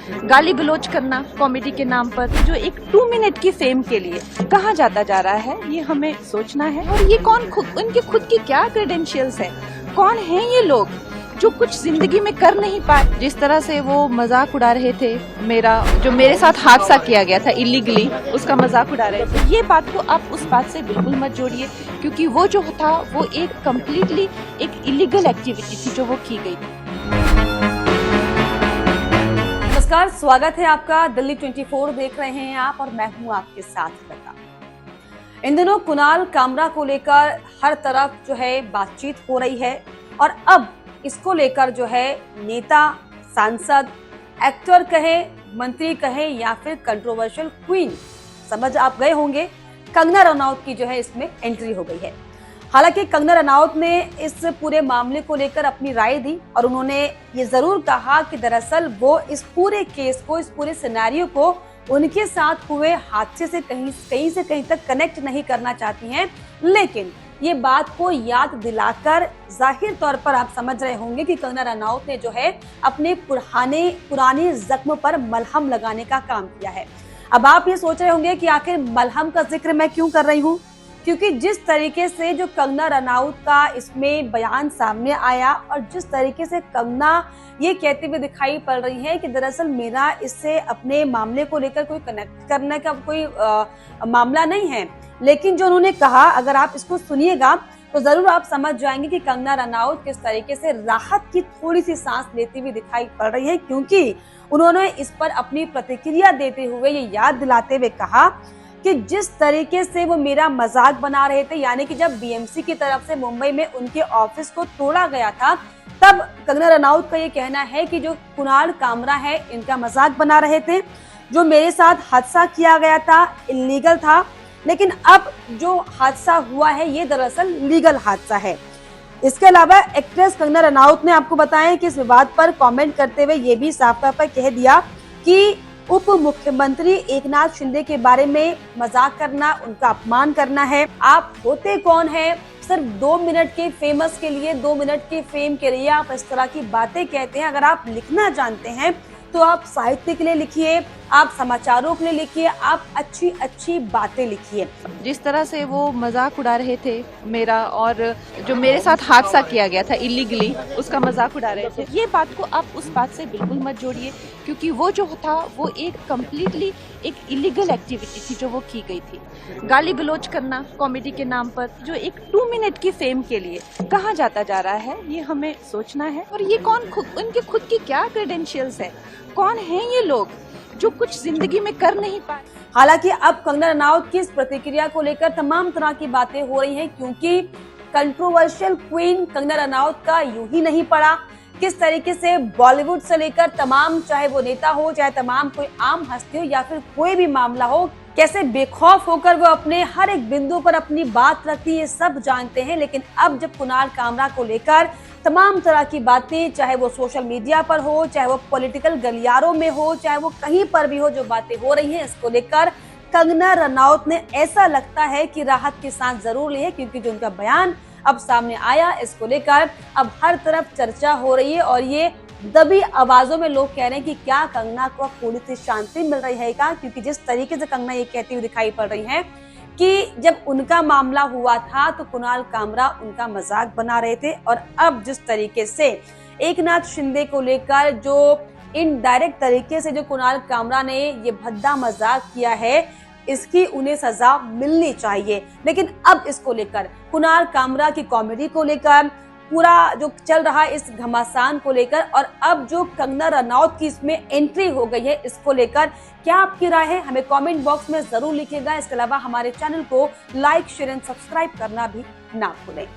गाली गलौज करना कॉमेडी के नाम पर, जो एक 2 मिनट की फेम के लिए कहाँ जाता जा रहा है, ये हमें सोचना है। और ये कौन उनके खुद की क्या क्रेडेंशियल्स है, कौन है ये लोग जो कुछ जिंदगी में कर नहीं पाए। जिस तरह से वो मजाक उड़ा रहे थे जो मेरे साथ हादसा किया गया था इलीगली, उसका मजाक उड़ा रहे थे, ये बात को आप उस बात से बिल्कुल मत जोड़िए, क्योंकि वो जो था वो एक कम्प्लीटली एक इलीगल एक्टिविटी थी जो वो की गई थी। नमस्कार, स्वागत है आपका। दिल्ली 24 देख रहे हैं आप और मैं हूं आपके साथ लता। इन दिनों कुणाल कामरा को लेकर हर तरफ जो है बातचीत हो रही है और अब इसको लेकर जो है नेता, सांसद, एक्टर कहे, मंत्री कहे या फिर कंट्रोवर्शियल क्वीन समझ आप गए होंगे, कंगना रनौत की जो है इसमें एंट्री हो गई है। हालांकि कंगना रनौत ने इस पूरे मामले को लेकर अपनी राय दी और उन्होंने ये जरूर कहा कि दरअसल वो इस पूरे केस को, इस पूरे सिनेरियो को उनके साथ हुए हादसे से कहीं से कहीं तक कनेक्ट नहीं करना चाहती हैं, लेकिन ये बात को याद दिलाकर जाहिर तौर पर आप समझ रहे होंगे कि कंगना रनौत ने जो है अपने पुराने जख्म पर मलहम लगाने का काम किया है। अब आप ये सोच रहे होंगे कि आखिर मलहम का जिक्र मैं क्यों कर रही हूँ, क्योंकि जिस तरीके से जो कंगना रनौत का इसमें बयान सामने आया और जिस तरीके से कंगना ये कहते हुए दिखाई पड़ रही है कि दरअसल मेरा इससे अपने मामले को लेकर कोई कनेक्ट करने का कोई मामला नहीं है, लेकिन जो उन्होंने कहा, अगर आप इसको सुनिएगा तो जरूर आप समझ जाएंगे कि कंगना रनौत किस तरीके से राहत की थोड़ी सी सांस लेती हुई दिखाई पड़ रही है, क्योंकि उन्होंने इस पर अपनी प्रतिक्रिया देते हुए ये याद दिलाते हुए कहा कि जिस तरीके से वो मेरा मजाक बना रहे थे, यानी कि जब बीएमसी की तरफ से मुंबई में उनके ऑफिस को तोड़ा गया था, तब कंगना रनौत का ये कहना है कि जो कुणाल कामरा है इनका मजाक बना रहे थे, जो मेरे साथ हादसा किया गया था इलीगल था, लेकिन अब जो हादसा हुआ है ये दरअसल लीगल हादसा है। इसके अलावा एक्ट्रेस कंगना रनौत ने आपको बताया कि इस विवाद पर कमेंट करते हुए ये भी साफ तौर पर कह दिया कि उप मुख्यमंत्री एकनाथ शिंदे के बारे में मजाक करना उनका अपमान करना है। आप होते कौन है, सिर्फ 2 मिनट के फेमस के लिए, 2 मिनट के फेम के लिए आप इस तरह की बातें कहते हैं। अगर आप लिखना जानते हैं तो आप साहित्य के लिए लिखिए, आप समाचारों के लिए लिखिए, आप अच्छी अच्छी बातें लिखिए। जिस तरह से वो मजाक उड़ा रहे थे और जो मेरे साथ हादसा किया गया था इलीगली, उसका मजाक उड़ा रहे थे, ये बात को आप उस बात से बिल्कुल मत जोड़िए, क्योंकि वो जो था वो एक कम्प्लीटली एक इलीगल एक्टिविटी थी जो वो की गई थी। गाली गलौज करना कॉमेडी के नाम पर, जो एक 2 मिनट की फेम के लिए कहाँ जाता जा रहा है, ये हमें सोचना है। और ये कौन उनके खुद की क्या क्रेडेंशियल्स है, कौन है ये लोग जो कुछ जिंदगी में कर नहीं पाए। हालांकि अब कंगना रनौत की इस प्रतिक्रिया को लेकर तमाम तरह की बातें हो रही हैं, क्योंकि कंट्रोवर्शियल क्वीन कंगना रनौत का यूं ही नहीं पड़ा। किस तरीके से बॉलीवुड से लेकर तमाम, चाहे वो नेता हो, चाहे तमाम कोई आम हस्ती हो या फिर कोई भी मामला हो, कैसे बेखौफ होकर वो अपने हर एक बिंदु पर अपनी बात रखती है, सब जानते हैं। लेकिन अब जब कुणाल कामरा को लेकर तमाम तरह की बातें, चाहे वो सोशल मीडिया पर हो, चाहे वो पॉलिटिकल गलियारों में हो, चाहे वो कहीं पर भी हो, जो बातें हो रही हैं, इसको लेकर कंगना रनौत ने ऐसा लगता है कि राहत की सांस जरूर ली है, क्योंकि जो उनका बयान अब सामने आया, इसको लेकर अब हर तरफ चर्चा हो रही है और ये दबी आवाजों में लोग कह रहे हैं कि क्या कंगना को थोड़ी सी शांति मिल रही है क्या, क्योंकि जिस तरीके से कंगना ये कहती हुई दिखाई पड़ रही है कि जब उनका मामला हुआ था तो कुणाल कामरा उनका मजाक बना रहे थे, और अब जिस तरीके से एकनाथ शिंदे को लेकर जो इनडायरेक्ट तरीके से जो कुणाल कामरा ने ये भद्दा मजाक किया है, इसकी उन्हें सजा मिलनी चाहिए। लेकिन अब इसको लेकर कुणाल कामरा की कॉमेडी को लेकर, पूरा जो चल रहा है इस घमासान को लेकर, और अब जो कंगना रनौत की इसमें एंट्री हो गई है, इसको लेकर क्या आपकी राय है, हमें कमेंट बॉक्स में जरूर लिखिएगा। इसके अलावा हमारे चैनल को लाइक, शेयर एंड सब्सक्राइब करना भी ना भूलें।